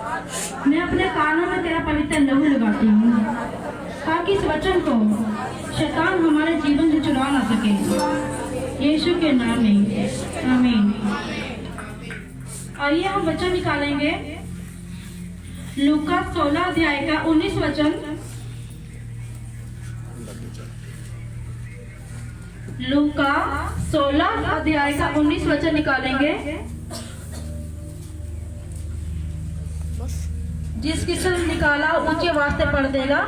मैं अपने कानों में तेरा पवित्र लहू लगाती हूँ ताकि इस वचन को शैतान हमारे जीवन से चुरा ना सके, यीशु के नाम में आमीन। आइए हम वचन निकालेंगे लूका 16 अध्याय का 19 वचन। लूका 16 अध्याय का 19 वचन निकालेंगे। जिस किसी ने निकाला ऊंचे आवाज से पढ़ देगा।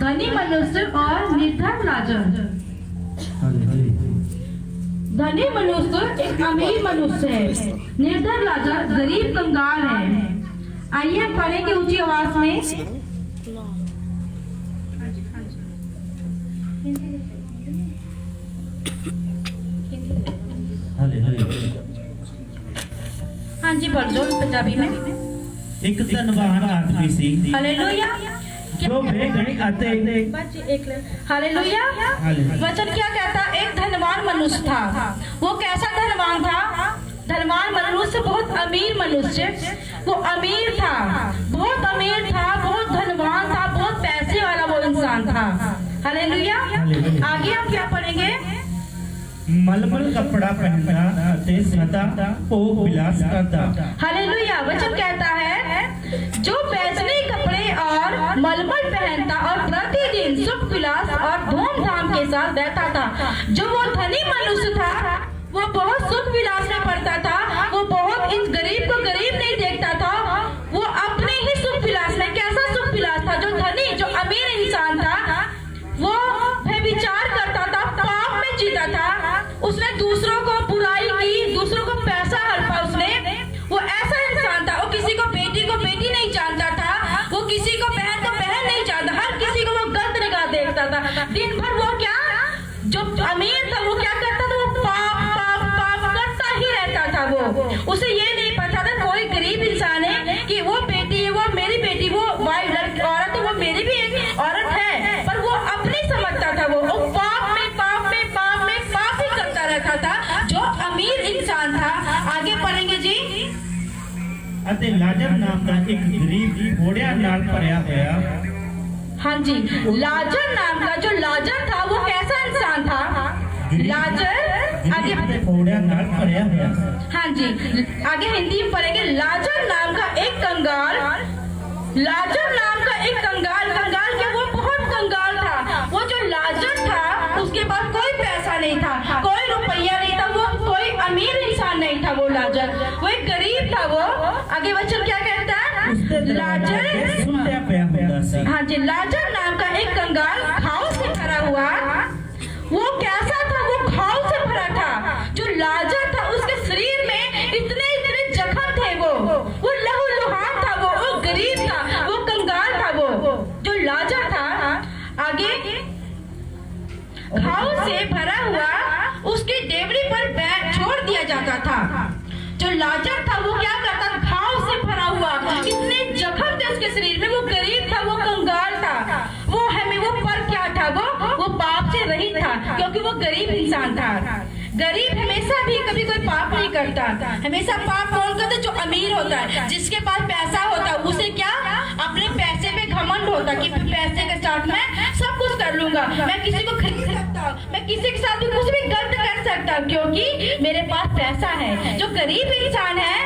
धनी मनुष्य और निर्धन लाजर। धनी मनुष्य एक अमीर मनुष्य है, निर्धन लाजर गरीब कंगाल है। आइए हम पढ़ेंगे ऊंची आवाज में। हाँ जी पढ़ दो पंजाबी में। एक धनवान आदमी सी हालेलुया जो बेघड़ी आते हालेलुया। वचन क्या कहता? एक धनवान मनुष्य था। वो कैसा धनवान था? धनवान मनुष्य बहुत अमीर मनुष्य। वो अमीर था, बहुत अमीर था, बहुत धनवान था, बहुत पैसे वाला वो इंसान था। हालेलुया। आगे हम क्या पढ़ेंगे? मलमल कपड़ा पहनता ते सदा भोग विलास करता। हालेलुया। वचन कहता है जो पैसनी कपड़े और मलमल पहनता और प्रतिदिन सुख विलास और धूमधाम के साथ रहता था। जो वो धनी मनुष्य था वो बहुत सुख विलास में पड़ता था। वो बहुत इस गरीब को गरीब नहीं देखता था, वो अपने ही सुख विलास में। कैसा सुख विलास था? जो धनी जो अमीर इंसान था वो व्यभिचार करता था, पाप में जीता था। उसने दूसरों को बुराई की, दूसरों को पैसा हड़पा उसने। वो ऐसा इंसान था। वो किसी को बेटी नहीं जानता था, वो किसी को बहन नहीं जानता, हर किसी को वो गलत निगाह देखता था। दिन भर वो क्या, जो अमीर था वो क्या करता था? वो पाप पाप पाप करता ही रहता था। वो उसे ये नहीं पता था कोई गरीब इंसान है कि वो बेटी है, वो मेरी बेटी, वो औरत है, वो मेरी भी एक औरत है, पर वो अपनी समझता था। वो पाप में पाप ही करता रहता था, जो अमीर इंसान था। आगे पढ़ेंगे जी। अते लाजर नाम का एक गरीब घोड़िया नाल भरिया होया। हाँ जी, लाजर नाम का जो लाजर था वो कैसा इंसान था? लाजर आगे घोड़िया नाल भरिया होया। हाँ जी, आगे हिंदी में पढ़ेंगे। लाजर नाम का एक कंगाल, लाजर नाम का एक कंगाल के वो बहुत कंगाल था। वो जो लाजर था उसके पास कोई पैसा नहीं था, कोई रुपया नहीं था, वो कोई अमीर इंसान नहीं था। वो लाजर वो एक गरीब था। वो आगे वचन क्या कहता है? लाजर सुनते पे होता सी। हाँ जी, लाजर नाम का एक कंगाल घाव से भरा हुआ। वो कैसा था? वो घाव से भरा था। जो लाजर था उसके शरीर में इतने जख्म थे। वो लहू लुहान था। वो गरीब था, वो कंगाल था। वो जो लाजर था, आगे घाव से भरा हुआ उसकी डेवरी पर छोड़ दिया जाता था। जो लाजर था वो क्या करता था? घाव से भरा हुआ, इतने जख्म थे उसके शरीर में। वो गरीब था, वो कंगाल था। वो पर क्या था? वो पाप से रहित था, क्योंकि वो गरीब इंसान था। गरीब हमेशा भी कभी कोई पाप नहीं करता। हमेशा पाप कौन करता? जो अमीर होता है, जिसके पास पैसा होता है। उसे क्या, अपने पैसे पे घमंड होता कि पैसे के साथ मैं सब कुछ कर लूंगा, मैं किसी को खरीद सकता हूँ, मैं किसी के साथ भी कुछ भी गलत कर सकता हूँ, क्योंकि मेरे पास पैसा है। जो गरीब इंसान है,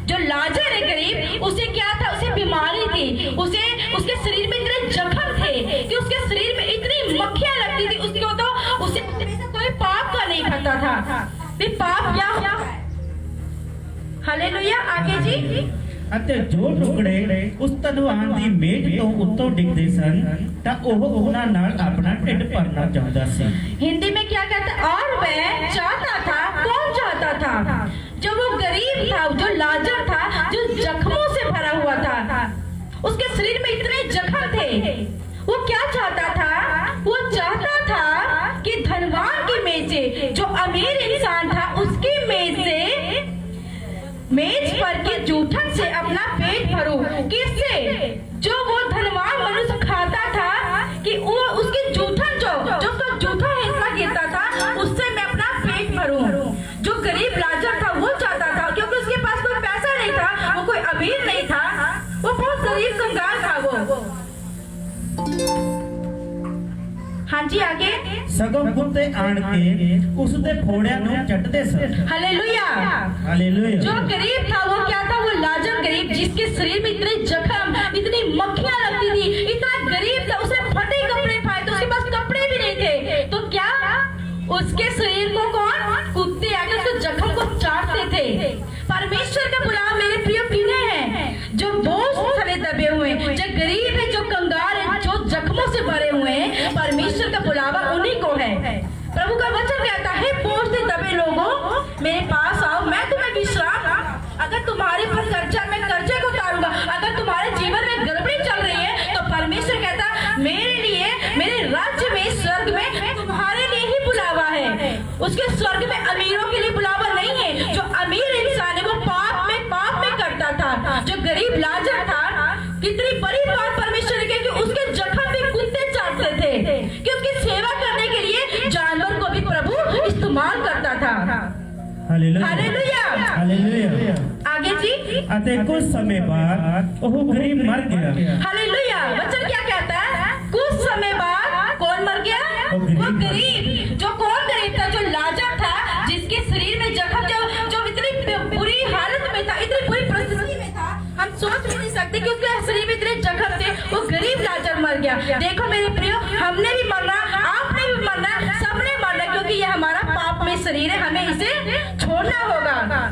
जो लाजर है गरीब, उसे क्या था? उसे बीमारी थी। उसे उसके शरीर में इतने जख्म थे कि उसके शरीर में इतनी मक्खियां लगती थी। उसको तो उसे कोई पाप का नहीं पता था भी पाप क्या है। हालेलुया। आगे जी। ਅਤੇ ਜੋ ਟੁਕੜੇ ਉਸ ਧਨਵਾਨ ਦੀ ਮੇਜ਼ ਤੋਂ ਉੱਤੋਂ ਡਿੱਗਦੇ ਸਨ ਤਾਂ ਉਹ ਉਹਨਾਂ ਨਾਲ ਆਪਣਾ ਢਿੱਡ ਭਰਨਾ ਚਾਹੁੰਦਾ ਸੀ। हिंदी में क्या कहता है? और वह चाहता था, कौन चाहता था? जो वो गरीब था, जो लाजर था, जो जख्मों से भरा हुआ था, उसके शरीर में इतने जख्म थे। वो क्या चाहता था? वो चाहता था कि धनवान की मेज से, जो अमीर इंसान था उसकी मेज से, मेज पर के जूठन से अपना पेट भरूं। किससे? जो वो धनवान मनुष्य खाता था कि वो उसकी जूठन जो जूठा हिस्सा गिरता था उससे मैं अपना पेट भरूं। जो गरीब लाजर था वो चाहता था, क्योंकि उसके पास कोई पैसा नहीं था, वो कोई अमीर नहीं था, वो जी आगे। ਸਗੋਂ ਕੁੱਤੇ ਆਣ ਕੇ ਉਸ ਦੇ ਫੋੜਿਆਂ ਨੂੰ ਚੱਟਦੇ ਸਨ। हालेलुया। हालेलुया। जो गरीब था वो क्या था? वो लाजर गरीब, जिसके शरीर में इतने जख्म, इतनी मक्खियां लगती थी, इतना गरीब था, उसने फटे कपड़े पाए थे, उसके पास कपड़े भी नहीं थे, तो क्या उसके शरीर को कौन? कुत्ते आके उसके जख्म को चाटते थे। परमेश्वर का बुलावा मेरे प्रिय किन्हें है? जो बोझ तले दबे हुए, जो गरीब है, जो कंगाल है, जो जख्मों से भरे हुए हैं, परमेश्वर का बुलावा उन्हीं को है। प्रभु का वचन कहता है, बोझ से दबे लोगों मेरे पास आओ, मैं तुम्हें विश्राम। अगर तुम्हारे पर कर्जा, मैं कर्जे को उतारूंगा। अगर तुम्हारे जीवन में गड़बड़ी चल रही है तो परमेश्वर कहता मेरे लिए, मेरे राज्य में, स्वर्ग में तुम्हारे लिए ही बुलावा है। उसके स्वर्ग में अमीरों के लिए बुलावा नहीं है। जो अमीर इंसान है वो पाप में करता था। जो गरीब लाजर था, कितनी बड़ी बात परमेश्वर ने की कि उसके जख्म पे कुत्ते चाटते थे, कि उसकी सेवा करने के लिए जानवर को भी प्रभु इस्तेमाल करता था। हालेलुया। हालेलुया। हालेलुया। आगे जी। ਅਤੇ ਕੁਝ ਸਮੇਂ ਬਾਅਦ ਉਹ ਗਰੀਬ ਮਰ ਗਿਆ। हालेलुया। वचन क्या कहता है? कुछ समय बाद कौन मर गया? वो गरीब। जो कौन गरीब था? जो लाजर था, जिसके शरीर में जख्म, जो इतनी बुरी हालत में था, इतनी बुरी परिस्थिति में था, हम सोच भी नहीं सकते कि उसके शरीर में इतने जख्म थे। वो गरीब लाजर मर गया। देखो मेरे प्रियो, हमने भी मरना, आपने भी मरना, सबने मरना, क्योंकि ये हमारा पाप में शरीर है, हमें इसे छोड़ना होगा।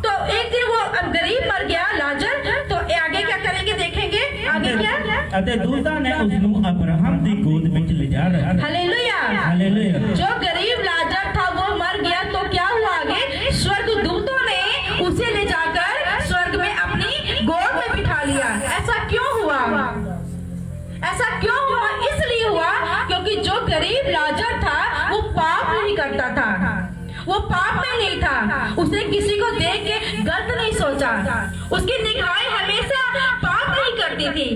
तो एक दिन वो गरीब मर गया लाजर, तो आगे क्या करेंगे देखेंगे। आगे क्या? ਅਤੇ ਦੂਤਾਂ ਨੇ ਉਸ ਨੂੰ ਅਬਰਾहम ਦੀ ਗੋਦ ਵਿੱਚ ਲਿਜਾ ਲਿਆ। हालेलुया। हालेलुया। जो गरीब लाजर था वो मर गया, तो क्या हुआ आगे? स्वर्ग दूतों ने उसे ले जाकर स्वर्ग में अपनी गोद में बिठा लिया। ऐसा क्यों हुआ? ऐसा क्यों हुआ? इसलिए हुआ क्योंकि जो गरीब लाजर था वो पाप नहीं करता था, वो पाप में नहीं था, उसने किसी को देख के गलत नहीं सोचा, उसकी निगाहें हमेशा पाप नहीं करती थी,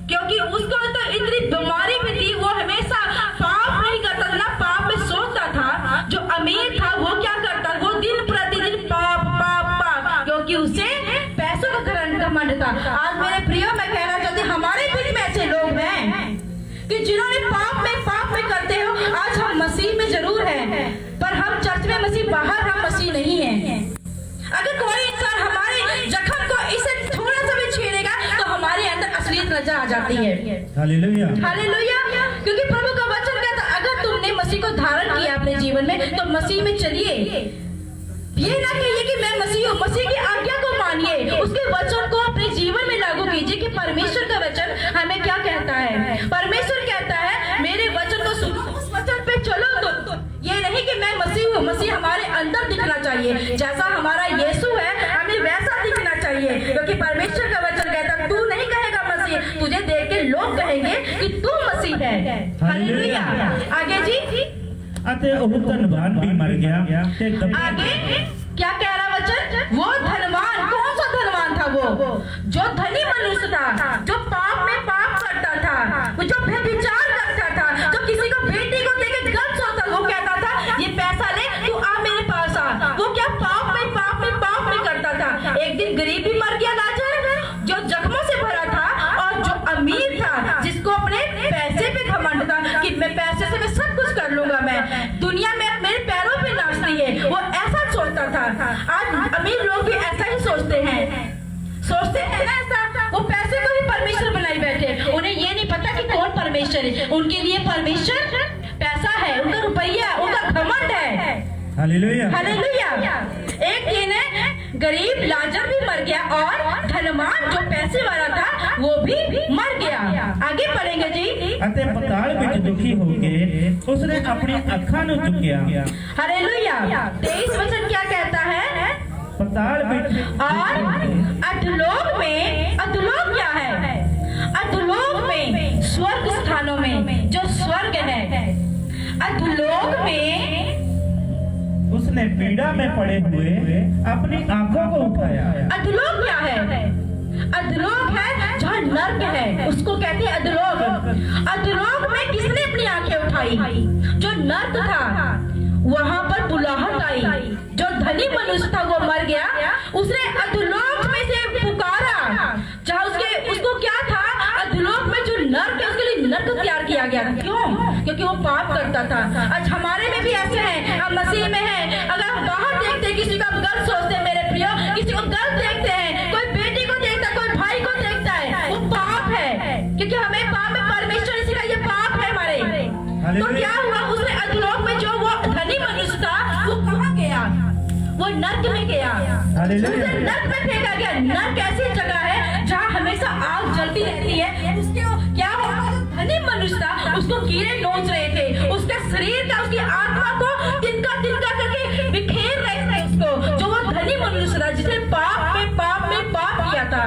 क्योंकि उसको तो इतनी बीमारी भी थी, वो हमेशा पाप नहीं करता था, ना पाप में सोचता था। जो अमीर था वो क्या करता? वो दिन प्रतिदिन पाप पाप पाप, क्योंकि उसे पैसों का घमंड था। आज मेरे प्रियो, मैं कहना चाहती हूँ, हमारे बीच में ऐसे लोग हैं कि जिन्होंने पाप में करते हो। आज हम मसीह में जरूर हैं, पर हम चर्च में मसीह, बाहर हम मसीह नहीं हैं। अगर कोई इंसान हमारे जख्म को इसे थोड़ा सा भी छेड़ेगा तो हमारे अंदर असलियत नजर आ जाती है। हालेलुया। हालेलुया। क्योंकि प्रभु का वचन कहता है, अगर तुमने मसीह को धारण किया अपने जीवन में तो मसीह में चलिए। ये ना कहिए कि मैं मसीह हूँ, मसीह की आज्ञा को मानिए, उसके वचन को अपने जीवन में लागू कीजिए। कि परमेश्वर का वचन हमें क्या कहता है? परमेश्वर कहता है मेरे वचन को सुनो, उस वचन पे चलो। तो ये नहीं कि मैं मसीह हूँ, मसीह हमारे अंदर दिखना चाहिए, जैसा हमारा यीशु है हमें वैसा दिखना चाहिए। क्योंकि परमेश्वर का वचन कहता है तू नहीं कहेगा मसीह, तुझे देख के लोग कहेंगे कि तू मसीह है। हालेलुया। आगे जी। ਅਤੇ ਉਹ ਧਨਵਾਨ भी मर गया ਤੇ आगे क्या कह रहा वचन? वो धनवान, कौन सा धनवान था? वो जो धनी मनुष्य था, जो पाप में पाप करता था, वो जो व्यभिचार करता था, जो किसी को बेटी को देके गलत सोचता, वो कहता था ये पैसा ले, तू आ मेरे पास आ। वो क्या पाप में करता था। एक दिन गरीब भी मर गया लाजर, जो जख्मों से भरा था, और जो अमीर था, जिसको अपने पैसे पे घमंड था कि मैं पैसे से मैं सब कुछ कर लूंगा, मैं दुनिया में मेरे पैरों पे नाचती है, वो ऐसा सोचता था। आज अमीर लोग भी ऐसा ही सोचते हैं ना ऐसा। वो पैसे को ही परमेश्वर बनाई बैठे, उन्हें ये नहीं पता कि कौन परमेश्वर है। उनके लिए परमेश्वर पैसा है, उनका रुपया, उनका घमंड है। हालेलुया। हालेलुया। एक दिन गरीब लाजर भी मर गया और धनवान जो पैसे वाला था वो भी मर गया। आगे पढ़ेंगे जी। ਅਤੇ ਪਤਾਲ ਵਿੱਚ ਦੁਖੀ ਹੋ ਕੇ ਉਸਨੇ ਆਪਣੀ ਅੱਖਾਂ ਨੂੰ ਚੁੱਕਿਆ। हालेलुया। 23 वचन क्या कहता है? ਪਤਾਲ ਵਿੱਚ और अधोलोक में, अधोलोक क्या है? अधोलोक में स्वर्ग स्थानों में जो स्वर्ग है, अधोलोक में उसने पीड़ा में पड़े हुए अपनी आंखों को उठाया। अधोलोक क्या है? अधोलोक है जहाँ नर्क है, उसको कहते हैं अधोलोक। अधोलोक में किसने अपनी आंखें उठाई? जो नर्क था, वहां पर बुलाहट आई। जो धनी मनुष्य था वो मर गया, उसने अधोलोक में से पुकारा, जहाँ उसको क्या था? अधोलोक में जो नर्क है उसके लिए नर्क तैयार किया गया। क्यों? क्योंकि क्योंकि वो पाप करता था। आज हमारे में भी ऐसे हैं, हम मसीह में हैं, अगर हम बाहर देखते हैं किसी को हम गलत सोचते हैं मेरे प्रियो, किसी को गलत देखते हैं, कोई बेटी को देखता है, कोई भाई को देखता है, वो पाप है, क्योंकि हमें पाप में परमेश्वर ने सिखाया ये पाप है हमारे। तो क्या हुआ, उसने अधोलोक में जो वो धनी मनुष्य था वो कहाँ गया, वो नर्क में गया, उसे नर्क में फेंका गया। नर्क ऐसी जगह है जहाँ हमेशा आग जलती रहती है। उसके क्या हुआ, धनी मनुष्य था, उसको कीड़े नोच रहे थे, उसके शरीर का, उसकी आत्मा को तिनका तिनका करके बिखेर रहे थे उसको। जो वो धनी मनुष्य था जिसने पाप में पाप किया था,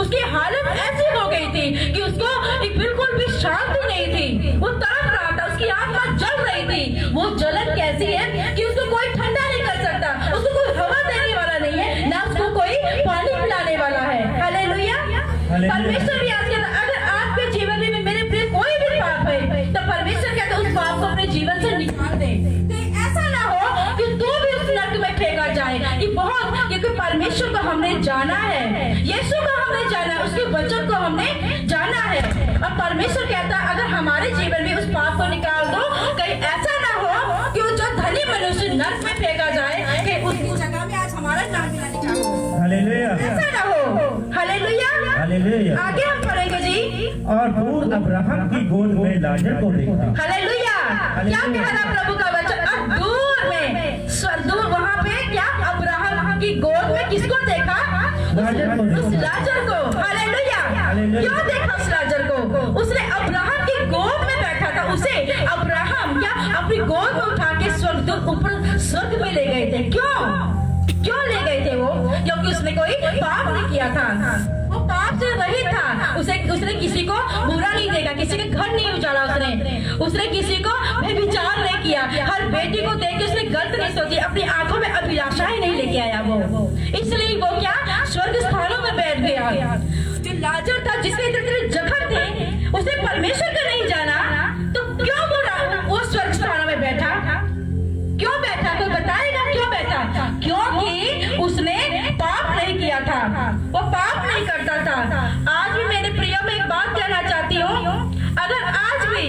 उसकी हालत ऐसी हो गई थी कि उसको एक बिल्कुल भी शांति नहीं थी, वो तड़प रहा था, उसकी आत्मा जल रही थी। वो जलन कैसी है कि उसको कोई ठंडा नहीं कर सकता, उसको कोई हवा देने वाला नहीं है, ना उसको कोई पानी पिलाने वाला है। हालेलुया। परमेश्वर भी आज कहता, अगर आपके जीवन में मेरे प्रिय कोई भी पाप है तो परमेश्वर कहता उस पाप को अपने जीवन से निकाल दे। ऐसा ना हो कि तू भी उस नर्क में फेंका जाए। ये बहुत, क्योंकि परमेश्वर को हमने जाना है, यीशु को हमने जाना है, उसके वचन को हमने जाना है। और परमेश्वर कहता अगर हमारे जीवन में उस पाप को निकाल दो, कहीं ऐसा ना हो कि वो जो धनी मनुष्य नर्क में फेंका जाए कि उसकी जगह में आज हमारा नाम भी ना निकालो। हालेलुया। ऐसा ना हो। हालेलुया। हालेलुया। आगे हम पढ़ेंगे जी। और दूर अब्राहम की गोद में लाजर को देखा। हालेलुया। क्या कह रहा प्रभु का वचन, और दूर में दूर वहाँ पे क्या अब्राहम की गोद में किसको देखा, उस लाजर को। हालेलुया। क्यों देखा उस लाजर को, उसने अब्राहम की गोद में बैठा था, उसे अब्राहम क्या अपनी गोद में उठा के स्वर्गदूत ऊपर स्वर्ग में ले गए थे। क्यों ले गए थे वो, क्योंकि उसने कोई पाप नहीं किया था, वो पाप से रहित था। उसने किसी को बुरा नहीं देखा, किसी के घर नहीं उजाड़ा, उसने किसी को व्यभिचार नहीं किया, हर बेटी को देख के उसने गलत नहीं सोची, अपनी आंखों में अभिलाषाएं नहीं लेके आया वो, इसलिए वो क्या स्वर्ग स्थानों में बैठ गया। जो लाजर था जिसके इतने जख्म थे, उसने परमेश्वर को नहीं जाना, तो क्यों वो स्वर्ग स्थानों में बैठा, क्यों बैठा, कोई बताएगा क्यों बैठा? क्योंकि उसने पाप नहीं किया था, वो पाप नहीं करता था। आज भी मेरे प्रियो में एक बात कहना चाहती हूँ, अगर आज भी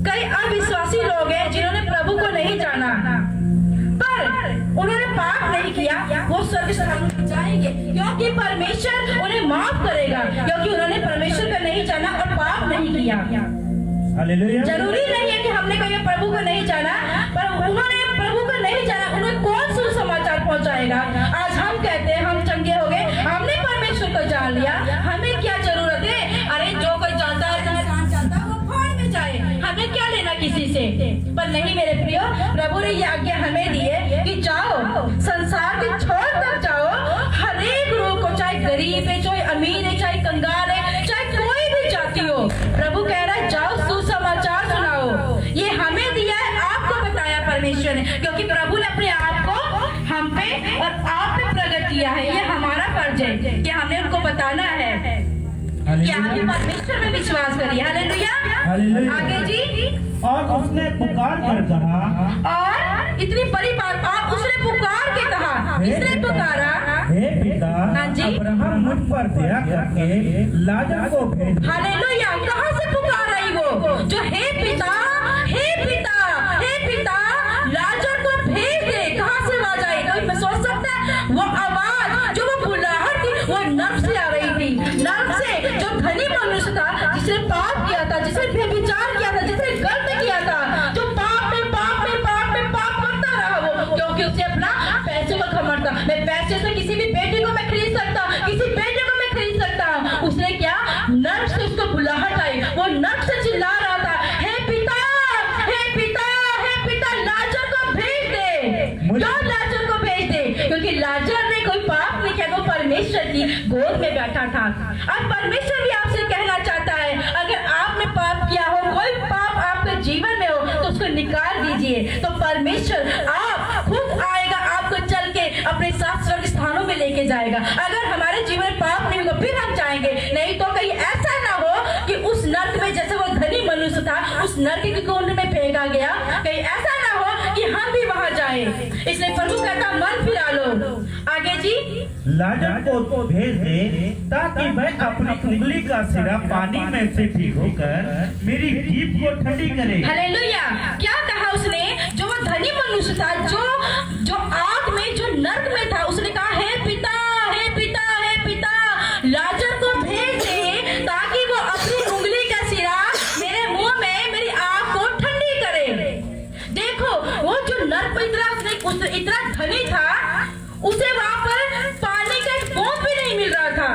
कई अविश्वासी लोग हैं जिन्होंने प्रभु को नहीं जाना पर उन्होंने पाप नहीं किया, वो स्वर्ग स्थान में जाएंगे, क्योंकि परमेश्वर उन्हें माफ करेगा, क्योंकि उन्होंने परमेश्वर को नहीं जाना और पाप नहीं किया। हालेलुया। जरूरी नहीं है कि हमने कभी प्रभु को नहीं जाना, पर उन्होंने प्रभु को नहीं जाना, उन्हें कौन सुसमाचार पहुंचाएगा। आज हम कहते हैं हम चंगे हो गए, हमने परमेश्वर को जान लिया, हमें क्या जरूरत है, अरे जो कोई जानता है वो भाड़ में जाए, हमें क्या लेना किसी से। पर नहीं मेरे प्रियो, प्रभु ने ये आज्ञा हमें दी है कि जाओ संसार के छोर तक जाओ, हर एक लोग को, चाहे गरीब है, चाहे अमीर है, चाहे कंगाल है, चाहे कोई भी जाति हो, प्रभु कह रहा है जाओ सुसमाचार सुनाओ। ये हमें दिया है, आपको बताया परमेश्वर ने, क्योंकि प्रभु ने अपने आप को हम पे और आप पे प्रकट किया है। ये हमारा फर्ज है कि हमने उनको बताना है कि आप परमेश्वर में विश्वास करिए। हालेलुया। आगे जी। और उसने पुकार कर कहा, और इतनी बड़ी बात, और उसने पुकार के कहा, इसने पुकारा, हे पिता, हाँ जी, अब्राहम मुझ पर दया करके लाजर को भेज। हालेलुया। कहाँ से पुकार रही वो, जो हे पिता, हे पिता, हे पिता, लाजर को भेज दे। कहाँ से आवाज आई, कोई सोच सकता है? वो आवाज जो वो बुलाहट थी वो नर्क से आ रही थी, नर्क से। जो धनी मनुष्य था, जिसने पाप किया था, जिसने व्यभिचार किया था, जिसने गलत किया था, जो पाप में पाप करता रहा वो, क्योंकि उसे अपना पैसे का घमंड था, मैं पैसे से किसी भी बेटे को मैं खरीद सकता, किसी बेटे को मैं खरीद सकता। उसने क्या, नर्क से उसको बुलाहट आई, वो नर्क से चिल्ला रहा था, हे पिता, हे पिता, हे पिता, लाजर को भेज दे। क्यों लाजर को भेज दे? क्योंकि लाजर ने कोई पाप नहीं किया, वो परमेश्वर की गोद में बैठा था। अब परमेश्वर भी आपसे कहना चाहता है, अगर आपने पाप किया हो, कोई पाप आपके जीवन में हो, तो उसको निकाल दीजिए, तो परमेश्वर आप खुद आएगा, आपको चल के अपने साथ स्वर्ग स्थानों में लेके जाएगा। अगर हमारे जीवन में पाप नहीं होगा फिर हम जाएंगे, नहीं तो कहीं ऐसा ना हो कि उस नर्क में, जैसे वो धनी मनुष्य था उस नर्क के कुंड में फेंका गया, कहीं ऐसा ना हो कि हम भी वहां जाए। इसलिए प्रभु कहता मन फिरा लो। आगे जी। लाजर को भेज दे ताकि वह अपनी उंगली का सिरा पानी में से भिगोकर मेरी जीभ को ठंडी करे। हालेलुया। क्या कहा उसने? जो वो धनी मनुष्य था, जो आग में, जो नर्क में था, उसने कहा हे पिता, हे पिता, हे पिता, लाजर को भेज दे ताकि वो अपनी उंगली का सिरा मेरे मुंह में, मेरी आग को ठंडी करे। देखो, वो जो नर्क में इतना धनी था, उसे वहां पर पानी का एक बूंद भी नहीं मिल रहा था।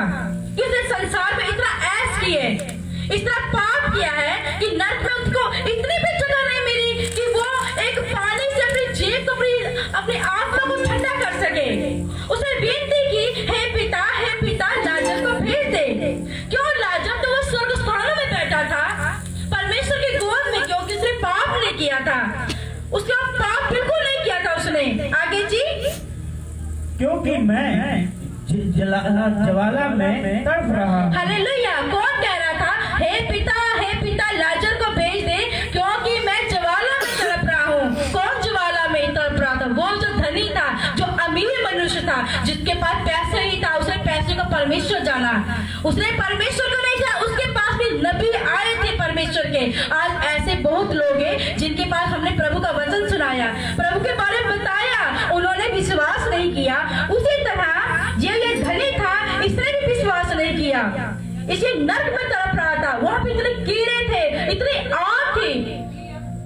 उसने संसार में इतना ऐश किए, इतना पाप किया है कि नर्क में उसको इतनी भी जगह नहीं मिली कि वो एक पानी से अपनी जीभ को, अपनी आत्मा को ठंडा कर सके। उसने विनती की, हे पिता, लाजर को भेज दे। क्यों? लाजर तो वो स्वर्ग स्थानों में बैठा था, परमेश्वर की गोद में, क्योंकि उसने पाप नहीं किया था। उसका पाप बिल्कुल नहीं किया था उसने। आगे जी। क्योंकि मैं ज्वाला में तड़प रहा। हालेलुया। कौन कह रहा था हे पिता, लाजर को भेज दे क्योंकि मैं ज्वाला में तड़प रहा हूँ। कौन ज्वाला में तड़प रहा था? वो जो धनी था, जो अमीर मनुष्य था, जिसके पास पैसे ही था। उसने पैसे को परमेश्वर जाना, उसने परमेश्वर को नहीं जाना। उसके पास भी नबी आए थे परमेश्वर के। आज ऐसे बहुत लोग हैं जिनके पास हमने प्रभु का वचन सुनाया, प्रभु के बारे में बताया, उन्होंने विश्वास नहीं किया। उसी तरह ये धनी था, इसने भी विश्वास नहीं किया, इसे नर्क में तड़प रहा था। वहां पे इतने कीड़े थे, इतनी आग थी,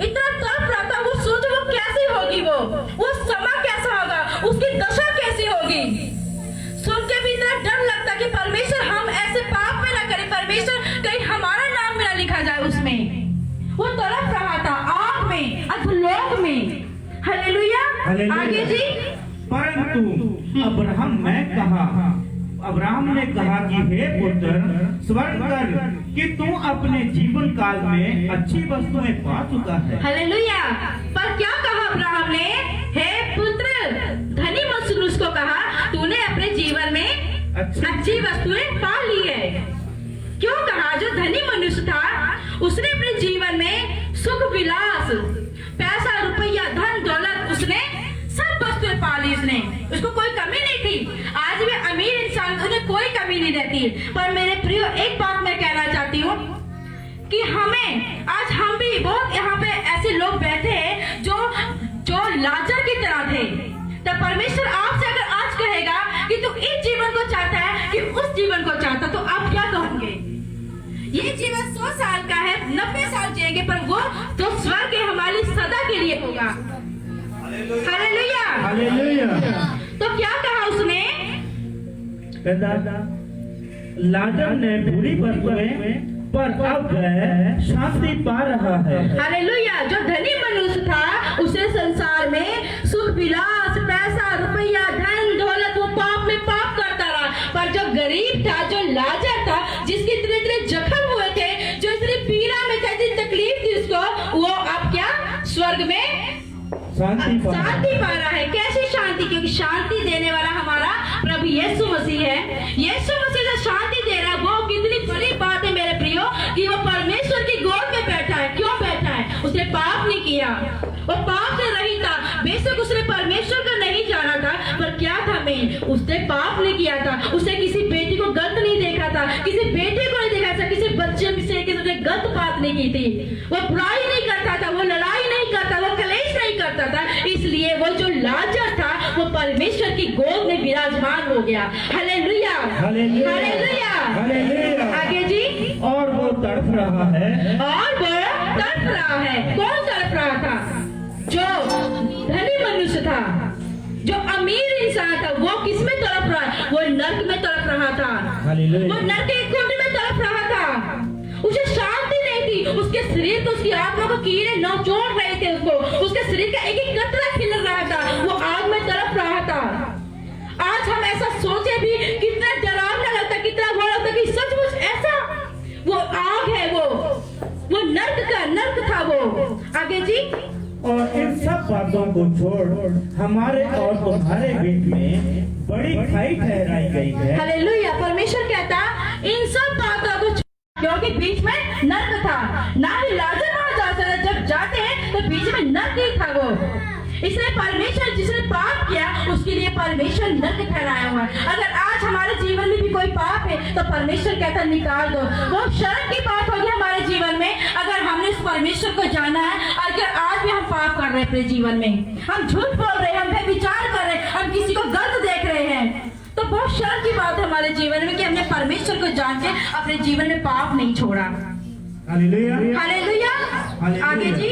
इतना तड़प रहा था। वो सोचो वो कैसी होगी, वो समय कैसा होगा, उसकी दशा कैसी होगी। सुन के भी इतना डर लगता कि परमेश्वर हम ऐसे पाप में ना करें, परमेश्वर कहीं हमारा नाम भी ना लिखा जाए उसमें। वो तड़प रहा था आग में, अधोलोक में। हालेलुया। आगे जी। परंतु अब्राहम ने कहा कि हे पुत्र, स्मरण कर कि तू अपने जीवन काल में अच्छी वस्तुएं पा चुका है। हालेलुया। पर क्या कहा अब्राहम ने? हे पुत्र, धनी मनुष्य को कहा तूने अपने जीवन में अच्छी वस्तुएं पा ली है। क्यों कहा? जो धनी मनुष्य था, उसने अपने जीवन में सुख विलास, पैसा रुपया, धन दौलत, उसने सब वस्तुएं पा ली। उसको कोई कमी नहीं थी। आज भी अमीर इंसान को कोई कमी नहीं रहती। पर मेरे प्रियो, एक बात मैं कहना चाहती हूँ कि आज हम भी बहुत यहाँ पे ऐसे लोग बैठे हैं जो लाजर की तरह थे। तो परमेश्वर आपसे अगर आज कहेगा कि तू इस जीवन को चाहता है कि उस जीवन को चाहता, तो आप क्या कहोगे? ये जीवन 100 साल का है, 90 साल जिएंगे, पर वो तो स्वर्ग हमारी सदा के लिए होगा। हालेलुया। हालेलुया। तो क्या कहा उसने? लाजर ने बुरी वस्तुएं पर अब शांति पा रहा है। हालेलुया। जो धनी मनुष्य था, उसे संसार में सुख विलास, पैसा रुपया, धन दौलत, वो पाप में पाप करता रहा। पर जो गरीब था, जो लाजर था, जिसके इतने जख्म हुए थे, जो इतनी पीड़ा में था, इतनी तकलीफ थी उसको, वो अब क्या स्वर्ग में शांति पा रहा है। कैसी शांति? क्योंकि शांति देने वाला हमारा प्रभु यीशु मसीह है। यीशु मसीह जो शांति दे रहा है, वो कितनी बड़ी बात है मेरे प्रियो, कि वो परमेश्वर की गोद में बैठा है। क्यों बैठा है? उसने पाप नहीं किया, वो पाप से रहित था। बेशक उसने परमेश्वर को नहीं जाना था, पर क्या था मेन? उसने पाप नहीं किया था। उसने किसी बेटी को गलत नहीं देखा था, किसी बेटे को नहीं देखा था, किसी बच्चे से किसी गलत बात नहीं की थी। वो बुराई नहीं करता था, वो लड़ाई नहीं करता, वो कलेश नहीं करता था। इसलिए वो जो लाजर था, वो परमेश्वर की गोद में विराजमान हो गया। हालेलुया। हालेलुया। हालेलुया। आगे जी। और वो तड़प रहा है। कौन तड़प रहा था? जो धनी मनुष्य था, जो अमीर इंसान था, वो किस में तड़प रहा है? वो नर्क में तड़प रहा था। वो नर्क के कुंड में तड़प रहा था। उसे शांति नहीं थी। उसके शरीर को, उसकी आत्मा को कीड़े नोचोड़ रहे थे। उसके शरीर का एक एक कतरा खिल रहा था। वो आग में तड़प रहा था। आज हम ऐसा सोचे भी, कितना डरावना लगता, कितना बुरा लगता कि सचमुच ऐसा वो आग है, वो नर्क था वो। आगे जी। और इन सब बातों को छोड़ हमारे और तुम्हारे बीच में बड़ी खाई ठहराई गई है। हालेलुया। परमेश्वर कहता इन सब बातों को, क्योंकि बीच में नर्क था। ना ही लाजर वहां जा सकता, जब जाते हैं तो बीच में नर्क ही था वो। इसलिए परमेश्वर जिसने पाप किया, उसकी उसके लिए परमेश्वर नरक ठहराया हुआ है। अगर आज हमारे जीवन में भी कोई पाप है तो परमेश्वर कहता है निकाल दो। वो शर्म की बात होगी हमारे जीवन में अगर हमने उस परमेश्वर को जाना है। अगर आज भी हम पाप कर रहे हैं अपने जीवन में, हम झूठ बोल रहे हैं, हम विचार कर रहे हैं, हम किसी को गलत देख रहे हैं, तो बहुत शर्म की बात है हमारे जीवन में कि हमने परमेश्वर को जान के अपने जीवन में पाप नहीं छोड़ा। Hallelujah, hallelujah. आगे जी,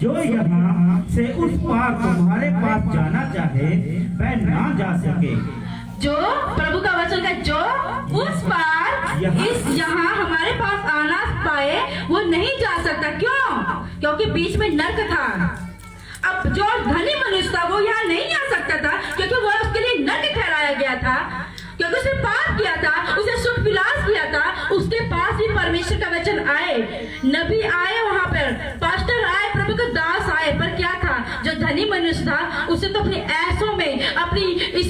जो यहाँ से उस पार तुम्हारे पास जाना चाहे वह ना जा सके। जो प्रभु का वचन का जो उस पार इस यहाँ हमारे पास आना पाए वो नहीं जा सकता। क्यों? क्योंकि बीच में नरक था। अब जो धनी मनुष्य था वो यहाँ नहीं आ सकता था क्योंकि वो उसके लिए नरक ठहराया गया था, क्योंकि उसने पाप किया था, उसने सुख विलास किया था। उसके पास भी परमेश्वर का वचन आए, नबी आए, वहां पर पास्टर आए, प्रभु के दास आए, पर क्या था? जो धनी मनुष्य था उसे तो अपने ऐसों में अपनी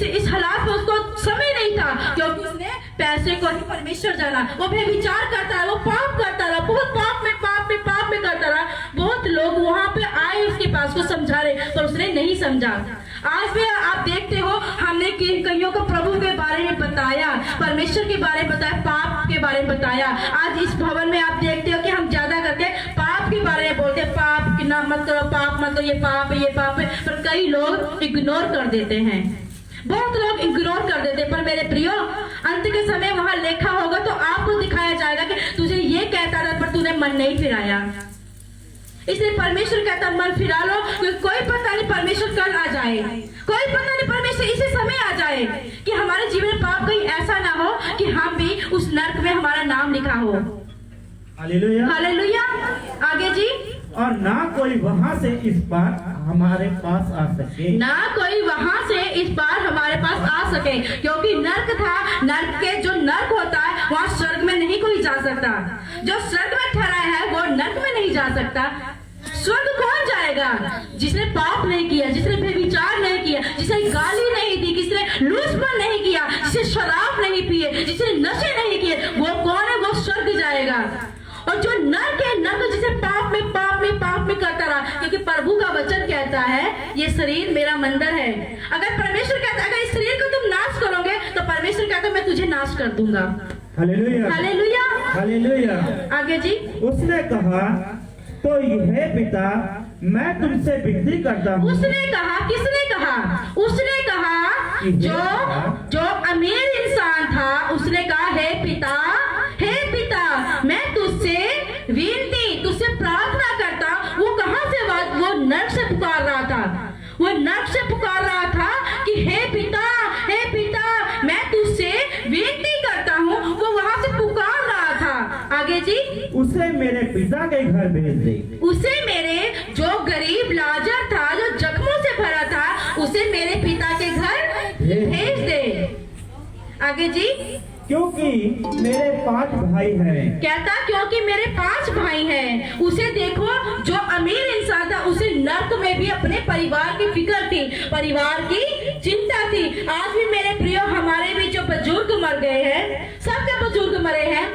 इस हालात में उसको समय नहीं था, क्योंकि उसने पैसे को ही परमेश्वर जाना। वो व्यभिचार करता रहा, वो पाप करता रहा, बहुत पाप में करता रहा। बहुत लोग वहां पे आए उसके पास को समझा रहे, पर उसने नहीं समझा। आज भी आप देखते हो हमने कईयों को प्रभु के बारे में बताया, परमेश्वर के बारे में बताया, पाप के बारे में बताया। आज इस भवन में आप देखते हो कि हम ज्यादा करके पाप के बारे में बोलते हैं, पाप की ना मत करो, पाप मत करो, ये पाप है, पर कई लोग इग्नोर कर देते हैं, बहुत लोग इग्नोर कर देते हैं। पर मेरे प्रियो, अंत के समय वहां लिखा होगा तो आपको दिखाया जाएगा कि तुझे ये कहता था पर तूने मन नहीं फिराया। इसलिए परमेश्वर कहता मन फिरा लो, क्योंकि कोई पता नहीं परमेश्वर कल आ जाए, कोई पता नहीं परमेश्वर इसी समय आ जाए कि हमारे जीवन में पाप कहीं ऐसा ना हो कि हम भी उस नरक में हमारा नाम लिखा हो। Hallelujah, hallelujah. आगे जी, और ना कोई वहां से इस पार हमारे पास आ सके, ना कोई वहां से इस पार हमारे पास आ सके, क्योंकि नरक था। नरक के जो नरक होता है वहाँ स्वर्ग में नहीं कोई जा सकता। जो स्वर्ग में ठहरा है वो नरक में नहीं जा सकता। स्वर्ग कौन जाएगा? जिसने पाप नहीं किया, जिसने व्यभिचार नहीं किया, जिसने गाली नहीं दी, किसने लूटपाट नहीं किया, जिसने शराब नहीं पिए, जिसने नशे नहीं किए, वो कौन है? वो स्वर्ग जाएगा। और जो नरक है, नरक जिसे पाप में करता रहा, क्योंकि प्रभु का वचन कहता है ये शरीर मेरा मंदिर है। अगर परमेश्वर कहता है अगर इस शरीर को तुम नाश करोगे तो परमेश्वर कहता है मैं तुझे नाश कर दूंगा। Hallelujah, hallelujah, hallelujah. आगे जी, उसने कहा तो हे पिता मैं तुमसे विनती करता हूँ। उसने कहा, किसने कहा? उसने कहा जो अमीर इंसान था, उसने कहा हे पिता मैं तुझसे विनती, तुझसे प्रार्थना करता। वो कहां से? वो नर्क से पुकार रहा था, वो नर्क से पुकार रहा था कि हे पिता मैं तुझसे विनती करता हूँ। वो वहां से पुकार रहा था। आगे जी, उसे मेरे पिता के घर भेज दे। उसे मेरे जो गरीब लाजर था, जो जख्मों से भरा था, उसे मेरे पिता के घर भेज दे। आगे जी, क्योंकि मेरे 5 भाई हैं। कहता क्योंकि मेरे 5 भाई हैं। उसे देखो, जो अमीर इंसान था उसे नर्क में भी अपने परिवार की फिक्र थी, परिवार की चिंता थी। आज भी मेरे प्रियो हमारे भी जो बुजुर्ग मर गए हैं, सबके बुजुर्ग मरे हैं,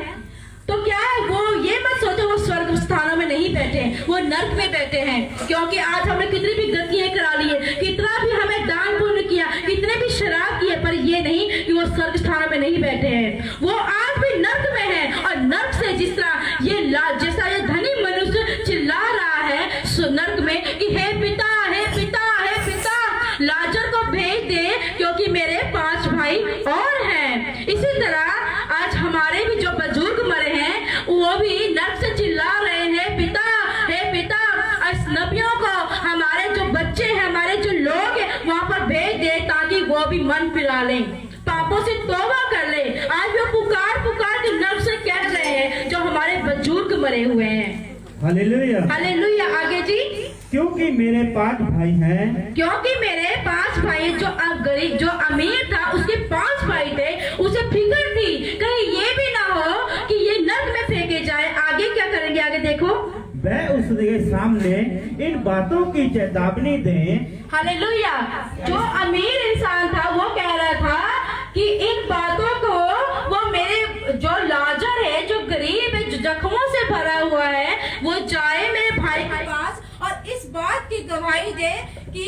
तो क्या है वो ये मत सोचो वो स्वर्ग स्थानों में नहीं बैठे, वो नर्क में बैठे हैं। क्योंकि आज हमने कितनी भी गलतियां करा ली है, कितना भी हमें दान पुण्य किया, कितने भी शराब किए, पर ये नहीं कि वो स्वर्ग स्थानों में नहीं बैठे हैं, वो आज भी नर्क में है। और नर्क से जिस तरह जैसा ये धनी मनुष्य चिल्ला रहा है नर्क में कि हे पिता लाजर को भेज दे क्योंकि मेरे 5 भाई और हैं। इसी तरह आज हमारे भी जो बुजुर्ग मरे हैं वो भी नर्क से चिल्ला रहे हैं हे पिता इस नबियों को हमारे जो बच्चे हैं, हमारे जो लोग हैं वहां पर भेज दे ताकि वो भी मन फिरा लें, पापों से तौबा कर ले। आज वो पुकार के नर्क से कह रहे हैं जो हमारे बुजुर्ग मरे हुए हैं। Hallelujah, hallelujah. आगे जी, क्योंकि मेरे 5 भाई हैं। क्योंकि मेरे 5 भाई, जो गरीब जो अमीर था उसके 5 भाई थे, उसे फिक्र थी कहीं ये भी ना हो कि ये नर्क में फेंके जाए। आगे क्या करेंगे? आगे देखो, वह उसके सामने इन बातों की चेतावनी दे। हालेलुया। जो अमीर इंसान था वो कह रहा था कि इन बातों को वो मेरे जो लाजर है, जो गरीब है, जो जख्मों से भरा हुआ है, वो जाए मेरे भाई के पास और इस बात की गवाही दे कि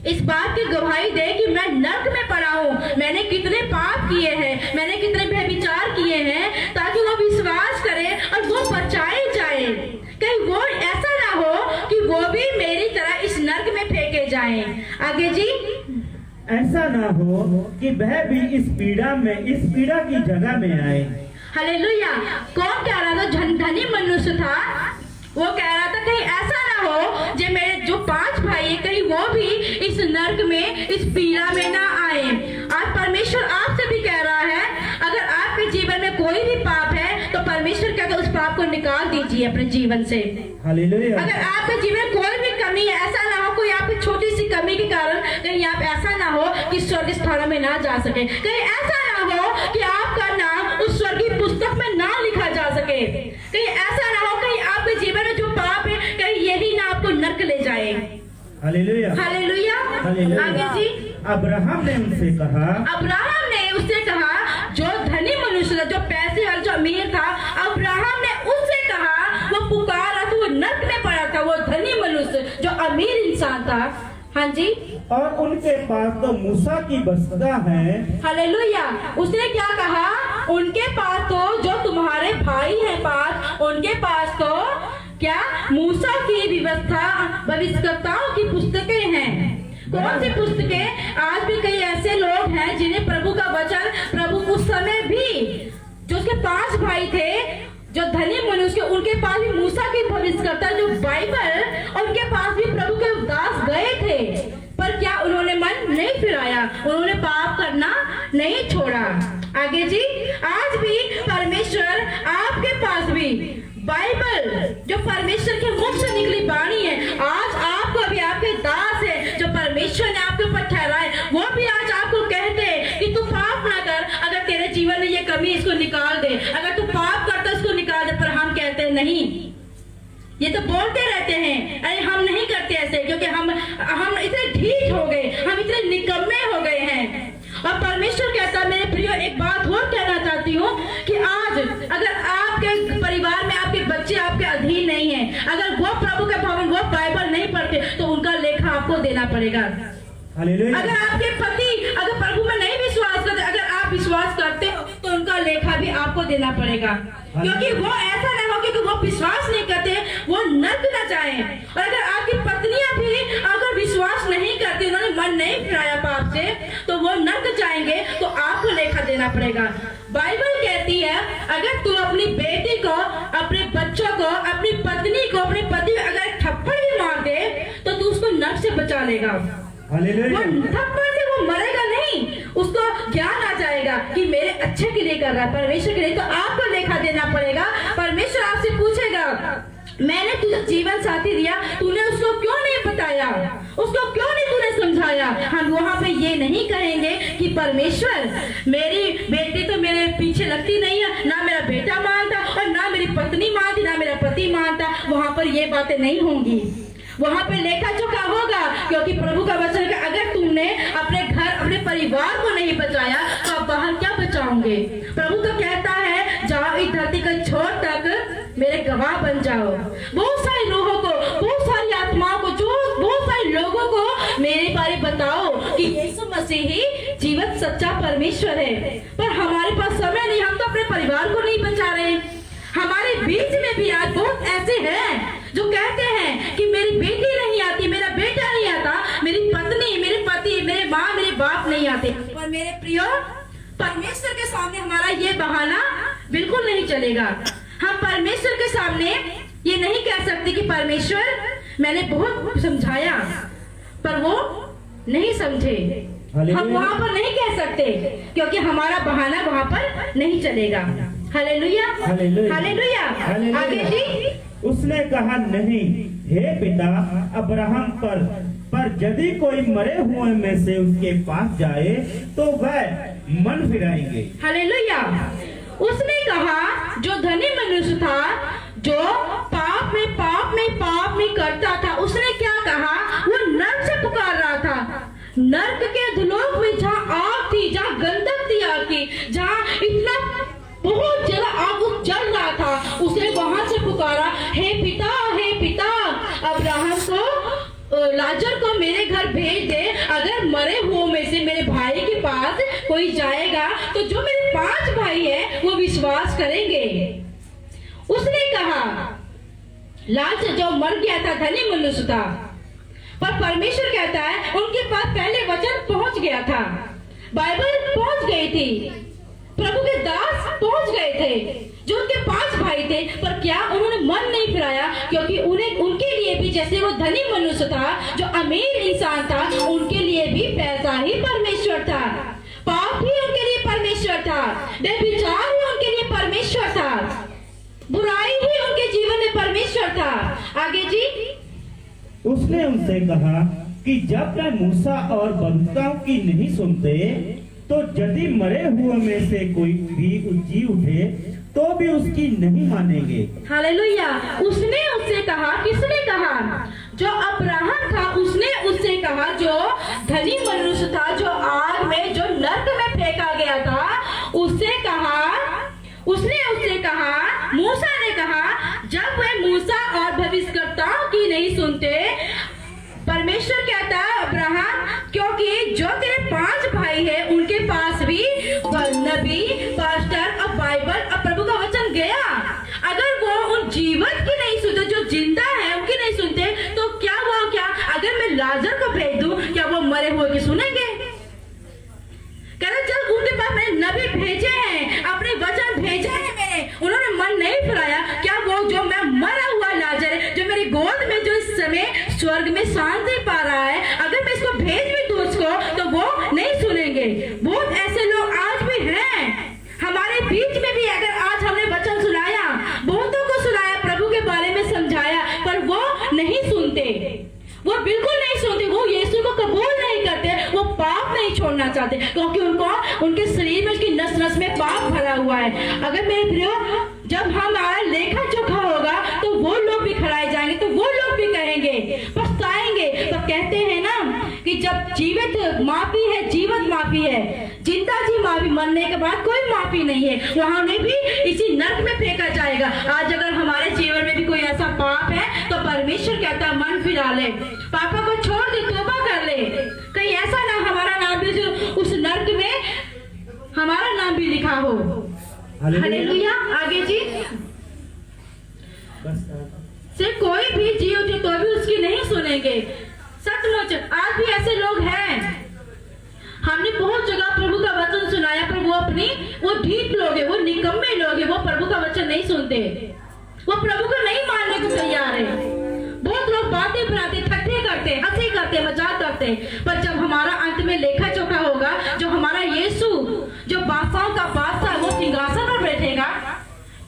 इस बात की गवाही दे कि मैं नर्क में पड़ा हूँ, मैंने कितने पाप किए हैं, मैंने कितने व्यभिचार किए हैं, ताकि वो विश्वास करे और वो बचाए जाए। कहीं वो ऐसा ना हो कि वो भी मेरी तरह इस नर्क में फेंके जाएं। आगे जी, ऐसा ना हो कि वह भी इस पीड़ा की जगह में आए। हालेलुया। कौन कह रहा था? धनी मनुष्य था। वो कह रहा था कहीं ऐसा ना हो जो मेरे जो 5 भाई है, कहीं वो भी इस नर्क में, इस पीड़ा में ना आए। आज परमेश्वर आपसे भी कह रहा है, अगर आपके जीवन में कोई भी पाप है तो परमेश्वर कहता है उस पाप को निकाल दीजिए अपने जीवन से। हालेलुया। अगर आपके जीवन में कोई भी कमी है, ऐसा ना हो कोई आपकी छोटी सी कमी के कारण कहीं आप ऐसा ना हो कि स्वर्ग स्थानों में ना जा सके, कहीं ऐसा ना हो कि आपका नाम उस स्वर्गीय पुस्तक में ना लिखा जा सके, कहीं ऐसा ना हो कहीं आपके जीवन में जो पाप है कहीं यही ना आपको नर्क ले जाए। हालेलुया। हालेलुया। हालेलुया। आगे जी, अब्राहम ने उनसे कहा, अब्राहम ने उससे कहा, जो धनी मनुष्य था, जो पैसे वाला, जो अमीर था, अब्राहम ने उससे कहा, वो पुकारा था, वो नर्क में पड़ा था, वो धनी मनुष्य जो अमीर इंसान था। हाँ जी, और उनके पास तो मूसा की बस्ता है। हालेलुया। उसने क्या कहा? उनके पास तो जो तुम्हारे भाई हैं पास, उनके पास तो क्या मूसा की व्यवस्था, भविष्यवक्ताओं की पुस्तकें हैं। कौन सी पुस्तकें? आज भी कई ऐसे लोग हैं जिन्हें प्रभु का वचन, प्रभु उस समय भी जो उसके 5 भाई थे, जो धनी मनुष्य, उनके पास भी मूसा की भविष्यवक्ता जो बाइबल, और उनके पास भी प्रभु के दास गए थे, पर क्या उन्होंने मन नहीं फिराया, उन्होंने पाप करना नहीं छोड़ा। आगे जी, आज भी परमेश्वर आपके पास भी बाइबल जो परमेश्वर के मुख से निकली बाणी है, आज आपको भी आपके दास है जो परमेश्वर ने आपके ऊपर ठहराए, वो भी आज आपको कहते हैं कि तू पाप ना कर, अगर तेरे जीवन में ये कमी इसको निकाल दे, अगर तू पाप करता इसको निकाल दे। पर हम कहते हैं नहीं, ये तो बोलते रहते हैं, अरे हम नहीं करते ऐसे, क्योंकि हम इतने ढीठ हो गए, हम इतने निकम्मे हो गए हैं। और परमेश्वर कहता है, मेरे प्रियो एक बात और कहना चाहती हूँ कि आज अगर आपके परिवार में आपके बच्चे आपके अधीन नहीं है, अगर वो प्रभु के भवन, वो बाइबल नहीं पढ़ते, तो उनका लेखा आपको देना पड़ेगा। हालेलुया। अगर आपके पति अगर प्रभु में नहीं विश्वास करते, अगर आप विश्वास करते हो तो उनका लेखा भी आपको देना पड़ेगा, क्योंकि वो ऐसा ना हो कि वो विश्वास नहीं करते वो नर्क न जाए। और अगर आपकी पत्नियां भी अगर विश्वास नहीं करती, उन्होंने मन नहीं फिराया पाप से, तो वो नर्क जाएंगे, तो आपको लेखा देना पड़ेगा। बाइबल कहती है, अगर तू अपनी बेटी को, अपने बच्चों को, अपनी पत्नी को, अपने पति को अगर थप्पड़ भी मार दे तो तू उसको नर्क से बचा लेगा। वो थप्पड़ से वो मरेगा नहीं, उसको ज्ञान आ जाएगा कि मेरे अच्छे के लिए कर रहा है, परमेश्वर के लिए। तो आपको लेखा देना पड़ेगा। परमेश्वर आपसे पूछेगा, मैंने तुझे जीवन साथी दिया, तूने उसको क्यों नहीं बताया, उसको क्यों नहीं तूने समझाया। हम वहाँ पे ये नहीं कहेंगे कि परमेश्वर मेरी बेटी तो मेरे पीछे लगती नहीं है, ना मेरा बेटा मानता और ना मेरी पत्नी मानती, ना मेरा पति मानता। वहाँ पर ये बातें नहीं होंगी, वहाँ पे लेखा चुका होगा, क्योंकि प्रभु का वचन है, अगर तुमने अपने घर, अपने परिवार को नहीं बचाया तो आप बाहर क्या बचाओगे। प्रभु तो कहता है, जाओ इस धरती के छोर तक मेरे गवाह बन जाओ। बहुत सारे लोगों को, बहुत सारी आत्माओं को, जो बहुत सारे लोगों को मेरे बारे बताओ कि यीशु मसीह ही जीवित सच्चा परमेश्वर है। पर हमारे पास समय नहीं, हम तो अपने परिवार को नहीं बचा रहे। हमारे बीच में भी आज बहुत ऐसे हैं जो कहते हैं कि मेरी बेटी नहीं आती, मेरा बेटा नहीं आता, मेरी पत्नी, मेरे पति, मेरे माँ, मेरे बाप नहीं आते। पर मेरे प्रियो, परमेश्वर के सामने हमारा ये बहाना बिल्कुल नहीं चलेगा। हम परमेश्वर के सामने ये नहीं कह सकते कि परमेश्वर मैंने बहुत समझाया पर वो नहीं समझे। हम वहाँ पर नहीं कह सकते, क्योंकि हमारा बहाना वहाँ पर नहीं चलेगा। Hallelujah, hallelujah. आगे जी, उसने कहा, नहीं हे पिता अब्राहम, पर यदि कोई मरे हुए में से उसके पास जाए तो वह मन फिराएंगे। हालेलुया। उसने कहा, जो धनी मनुष्य था, जो पाप में करता था, उसने क्या कहा, वो नर्क से पुकार रहा था। नर्क के अधोलोक में जहाँ आग थी, जहाँ गंधक थी आग की, जहाँ इतना बहुत ज्यादा आग जल रहा था, उसने वहां से पुकारा, हे पिता अब्राहम को, लाजर को मेरे घर पर भेज दे। अगर मरे हुओं में से मेरे भाई के पास कोई जाएगा तो जो मेरे 5 भाई हैं वो विश्वास करेंगे। उसने कहा, लाजर जो मर गया था धनी मनुष्य था, पर परमेश्वर कहता है उनके पास पहले वचन पहुंच गया था, बाइबल पहुंच गई थी, प्रभु के दास पहुंच गए थे जो उनके 5 भाई थे। पर क्या उन्होंने मन नहीं फिराया? क्योंकि उन्हें उनके लिए भी, जैसे वो धनी मनुष्य था, जो अमीर इंसान था, उनके लिए भी पैसा ही परमेश्वर था, पाप ही उनके लिए परमेश्वर था, व्यभिचार ही उनके लिए परमेश्वर था, बुराई ही उनके जीवन में परमेश्वर था। आगे जी, उसने उनसे कहा कि जब तक मूसा और बंदूकों की नहीं सुनते, तो यदि मरे हुए में से कोई भी जी उठे तो भी उसकी नहीं मानेंगे। हालेलुया। उसने उससे कहा, किसने कहा? जो अब्राहम था उसने उससे कहा, जो धनी मनुष्य था, जो आग में, जो नरक में फेंका गया था, उससे कहा, उसने उससे कहा, मूसा ने कहा, जब वे मूसा और भविष्यवक्ताओं की नहीं सुनते, परमेश्वर कहता है अब्राहम, क्योंकि जो तेरे 5 भाई हैं उनके पास भी नबी, पास्टर और बाइबल और प्रभु का वचन गया। अगर वो उन जीवित की नहीं सुनते, जो जिंदा है उनकी नहीं सुनते, तो क्या अगर मैं लाजर को भेज दूं, क्या वो मरे हुए की सुनेंगे? कहते जब उनके पास मैंने नबी भेजे हैं, अपने वचन भेजे हैं मैंने, उन्होंने मन नहीं फिराया, क्या वो जो मैं मरा हुआ लाजर है, जो मेरी गोद में जो इस समय स्वर्ग में शांति पा रहा है, अगर मैं इसको भेज भी दूं उसको, तो वो नहीं सुनेंगे। बहुत ऐसे लोग आज भी हैं हमारे बीच में भी। अगर आज हमने वचन सुनाया, बहुतों को सुनाया, प्रभु के बारे में समझाया, पर वो नहीं सुनते, वो बिल्कुल नहीं सुनते, वो यीशु को कबूल नहीं करते, वो पाप नहीं छोड़ना चाहते, क्योंकि उनको, उनके शरीर में, उसकी नस नस में पाप भरा हुआ है। अगर मेरे प्रियो, जब हमारा लेखा जोखा होगा तो वो लोग भी खड़ाए जाएंगे, तो वो लोग भी कहेंगे, पछताएंगे। तो कहते हैं ना कि जब जीवित माफी है, जीवित माफी है, जिंदा जी माफी, मरने के बाद कोई माफी नहीं है, वहां में भी इसी नर्क में फेंका जाएगा। आज अगर हमारे जीवन में भी कोई ऐसा पाप है तो परमेश्वर कहता है मन फिरा ले, पापा को छोड़ दे, तौबा कर ले, कहीं ऐसा ना हमारा नाम भी जो उस नर्क में हमारा नाम भी लिखा हो। हालेलुया। आगे जी, से कोई भी जी उठे तो भी उसकी नहीं सुनेंगे। सचमुच आज भी ऐसे लोग हैं, हमने बहुत जगह प्रभु का वचन सुनाया, पर वो ढीठ लोग है, वो निकम्मे लोग है, वो प्रभु का वचन नहीं सुनते, वो प्रभु को नहीं मानने को तैयार है। बहुत लोग बातें बनाते, ठट्ठे करते, हंसी करते, मजाक करते, पर जब हमारा अंत में लेखा जोखा होगा, जो हमारा यीशु, जो बादशाहों का बादशाह, वो सिंहासन पर बैठेगा,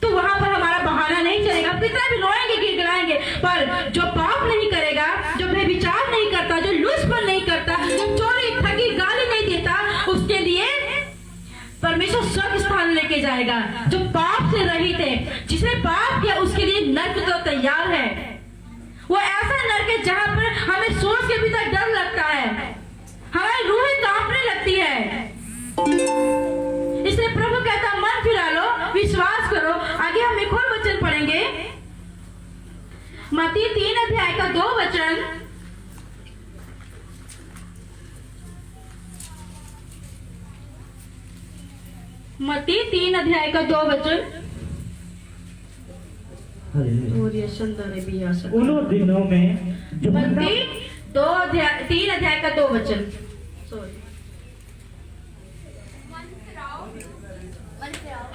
तो वहां पर हमारा बहाना नहीं चलेगा। कितना भी रोएंगे, गिड़गिड़ाएंगे, पर जो पाप नहीं करेगा, जो व्यभिचार नहीं करता, जो लूटपाट नहीं करता, जो चोरी ठगी गाली नहीं देता, उसके लिए परमेश्वर स्वर्ग स्थान लेके जाएगा। जो पाप से रहित है, जिसने पाप किया, उसके लिए नर्क तो तैयार है। वो ऐसा नर्क है जहां पर हमें सोच के भी तक डर लगता है, हमारी रूहें कांपने लगती है। इसलिए प्रभु कहता मन फिरा लो, विश्वास करो। आगे हम एक और वचन पढ़ेंगे, मत्ती 3 अध्याय का 2 वचन। मत्ती 3 अध्याय का 2 वचन। उन दिनों में मत्ती 3 अध्याय का 2 वचन।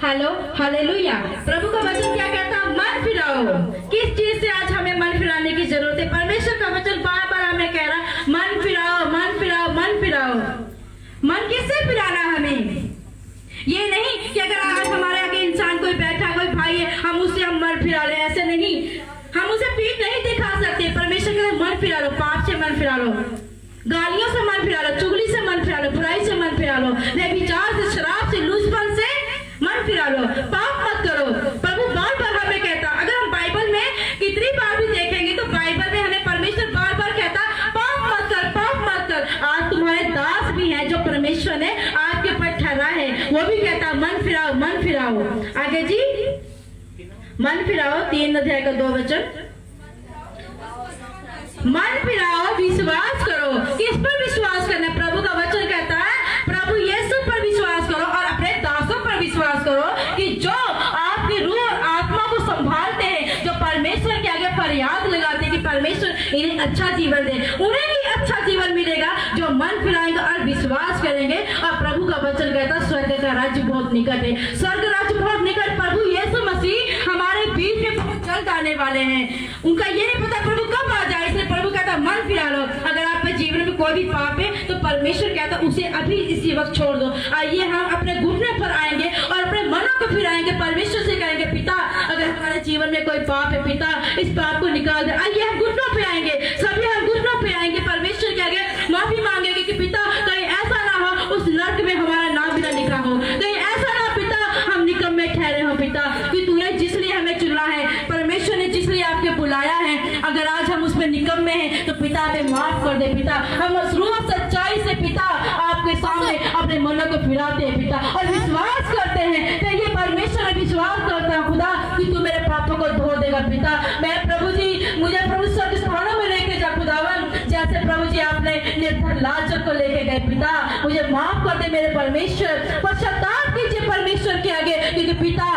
Hello, hallelujah. प्रभु का वचन क्या कहता है? मन फिराओ। किस चीज से आज हमें मन फिराने की जरूरत है? परमेश्वर का वचन बार बार हमें कह रहा है मन फिराओ, मन फिराओ, मन फिराओ। मन किससे फिराना हमें? ये नहीं कि अगर आज हमारे आगे इंसान कोई बैठा, कोई भाई है, हम मन फिरा ले, ऐसे नहीं। हम उसे पीठ नहीं दिखा सकते। परमेश्वर कहते मन फिरा लो, पाप से मन फिरा लो, गालियों से मन फिरा लो, चुगली से मन फिरा लो, बुराई से मन फिरा लो, व्यभिचार से, शराब से, लूचपन से मन फिरा लो, पाप मत करो। प्रभु बार बार हमें कहता, अगर हम बाइबल में कितनी बार भी देखेंगे तो बाइबल में हमें परमेश्वर बार बार कहता पाप मत कर, पाप मत कर। आज तुम्हारे दास भी हैं जो परमेश्वर ने आपके ऊपर ठहरा है, वो भी कहता मन फिराओ, मन फिराओ। आगे जी, मन फिराओ 3 अध्याय का 2 वचन। मन फिराओ, विश्वास करो। किस पर विश्वास करना है? प्रभु का वचन कहता है प्रभु यीशु पर विश्वास करो और अपने दासों पर विश्वास करो कि जो आपकी रूह और आत्मा को संभालते हैं, जो परमेश्वर के आगे फरियाद लगाते हैं कि परमेश्वर इन्हें अच्छा जीवन दे, उन्हें भी अच्छा जीवन मिलेगा जो मन फिराएंगे और विश्वास करेंगे। और प्रभु का वचन कहता है स्वर्ग का राज्य बहुत निकट है। स्वर्ग राज्य बहुत निकट। प्रभु यीशु मसीह हमारे बीच में बहुत जल्द आने वाले हैं। उनका ये नहीं पता प्रभु कब आ जाए, इसलिए प्रभु कहता मन फिरा लो। अगर आपके जीवन में कोई भी पाप है तो परमेश्वर कहता उसे अभी इसी वक्त छोड़ दो। आइए हम अपने घुटने पर आएंगे और अपने मनों को फिराएंगे, परमेश्वर से कहेंगे पिता अगर हमारे जीवन में कोई पाप है पिता इस पाप को निकाल दे। आइए हम घुटनों पे आएंगे, सभी हम घुटनों पे आएंगे, परमेश्वर के आगे माफी मांगेंगे कि पिता कहीं ऐसा ना हो उस नर्क में हमारा नाम भी ना लिखा हो, कहीं ऐसा ना पिता हम निकम्मे ठहरे हो पिता, कि तूने जिसलिए हमें चुना है, परमेश्वर ने जिसलिए आपके बुलाया है, अगर आज हम उसमें निकम्मे हैं तो पिता हमें माफ कर दे पिता। हम उस रूह सच्चाई से पिता आपके सामने अपने मनों को फिराते हैं पिता और विश्वास करते हैं कि ये परमेश्वर में विश्वास करता है खुदा कि तू मेरे पापों को धो देगा पिता। मैं प्रभु जी मुझे प्रभु स्वर्ग स्थानों में लेके जा खुदावन, जैसे प्रभु जी आपने निर्धन लाजर को लेके गए पिता, मुझे माफ कर दे मेरे परमेश्वर। पश्चाताप कीजिए परमेश्वर के आगे क्योंकि पिता